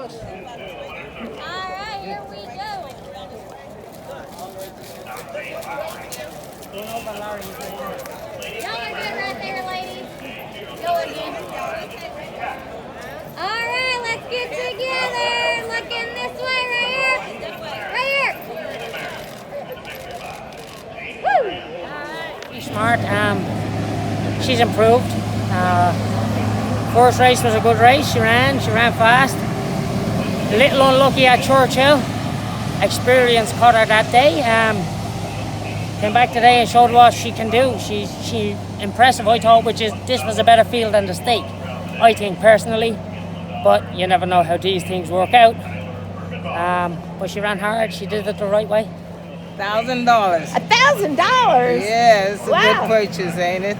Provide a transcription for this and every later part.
All right, here we go. Y'all are good right there, ladies. Go again. All right, let's get together. Looking this way, right here. Right here. Woo! She's smart. She's improved. First race was a good race. She ran fast. A little unlucky at Churchill. Experience caught her that day. Came back today and showed what she can do. She impressive, I thought, this was a better field than the stake, I think personally. But you never know how these things work out. But she ran hard. She did it the right way. $1,000. $1,000? Yeah, it's a Wow. good purchase, ain't it?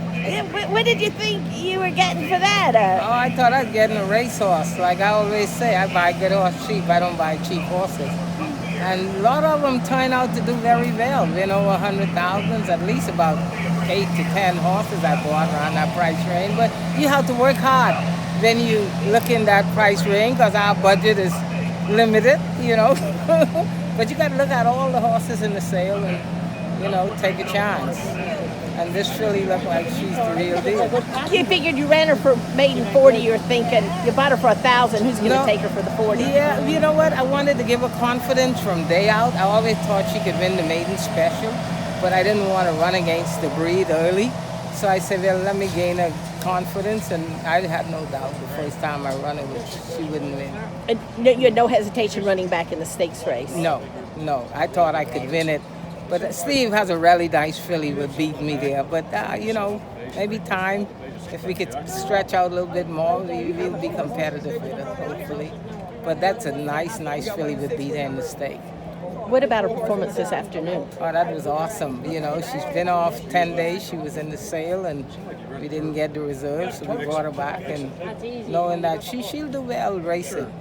What did you think you were getting for that? Oh, I thought I was getting a racehorse. Like I always say, I buy good horse cheap. I don't buy cheap horses. And a lot of them turn out to do very well. You know, 100,000, at least about 8 to 10 horses I bought around that price range. But you have to work hard when you look in that price range because our budget is limited, you know. But you got to look at all the horses in the sale and, you know, take a chance. And this filly looked like she's the real deal. You figured you ran her for maiden 40. You're thinking you bought her for 1,000. Who's going to take her for the 40? Yeah, you know what? I wanted to give her confidence from day out. I always thought she could win the maiden special, but I didn't want to run against the breed early. So I said, well, let me gain her confidence, and I had no doubt the first time I run her, she wouldn't win. And you had no hesitation running back in the stakes race? No. I thought I could win it. But Steve has a really nice filly would beat me there. But, you know, maybe time, if we could stretch out a little bit more, we'll be competitive with her, hopefully. But that's a nice filly would beat her in the stake. What about her performance this afternoon? Oh, that was awesome. You know, she's been off 10 days. She was in the sale, and we didn't get the reserve, so we brought her back. And knowing that she'll do well racing.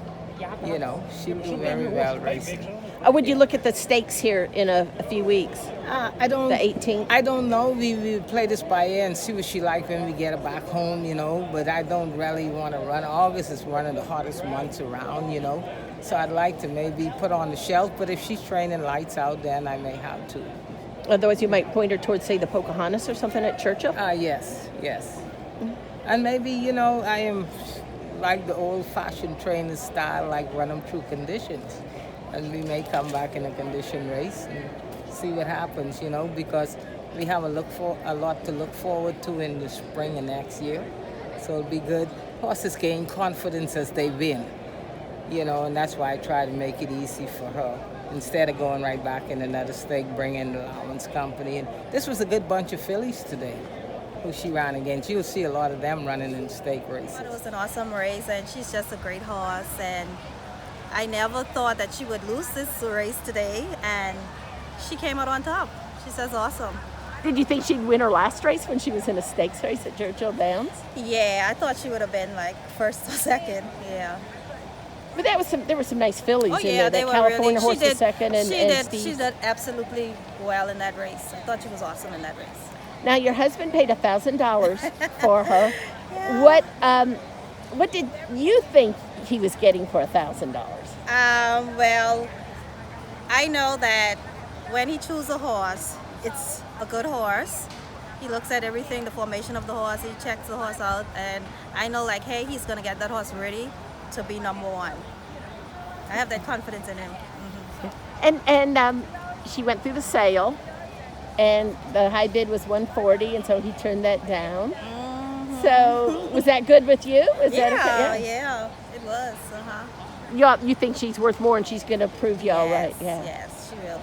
You know, she'll do very well racing. Would you look at the stakes here in a few weeks? I don't. The 18th? I don't know. We play this by ear and see what she like when we get her back home, you know. But I don't really want to run. August is one of the hottest months around, you know. So I'd like to maybe put on the shelf. But if she's training lights out, then I may have to. Otherwise, you might point her towards, say, the Pocahontas or something at Churchill? Yes. And maybe, you know, I am like the old-fashioned trainer style, like run them through conditions. And we may come back in a condition race and see what happens, you know, because we have a lot to look forward to in the spring and next year. So it'll be good. Horses gain confidence as they win, you know, and that's why I try to make it easy for her. Instead of going right back in another stake, bringing the allowance company. And this was a good bunch of fillies today who she ran against. You'll see a lot of them running in stake races. It was an awesome race, and she's just a great horse. And I never thought that she would lose this race today, and she came out on top. She's just awesome. Did you think she'd win her last race when she was in a stakes race at Churchill Downs? Yeah, I thought she would have been like first or second. Yeah. But there were some nice fillies in Yeah, there. they That were California really. horse was second, and She did absolutely well in that race. I thought she was awesome in that race. Now your husband paid $1,000 for her. Yeah. What did you think he was getting for $1,000? Well, I know that when he chooses a horse, it's a good horse. He looks at everything, the formation of the horse, he checks the horse out, and I know, like, hey, he's going to get that horse ready to be number one. I have that confidence in him. And she went through the sale, and the high bid was $140, and so he turned that down. So was that good with you? Is that okay? Yeah, it was. You think she's worth more, and she's going to prove you all right? Yeah. Yes, she will.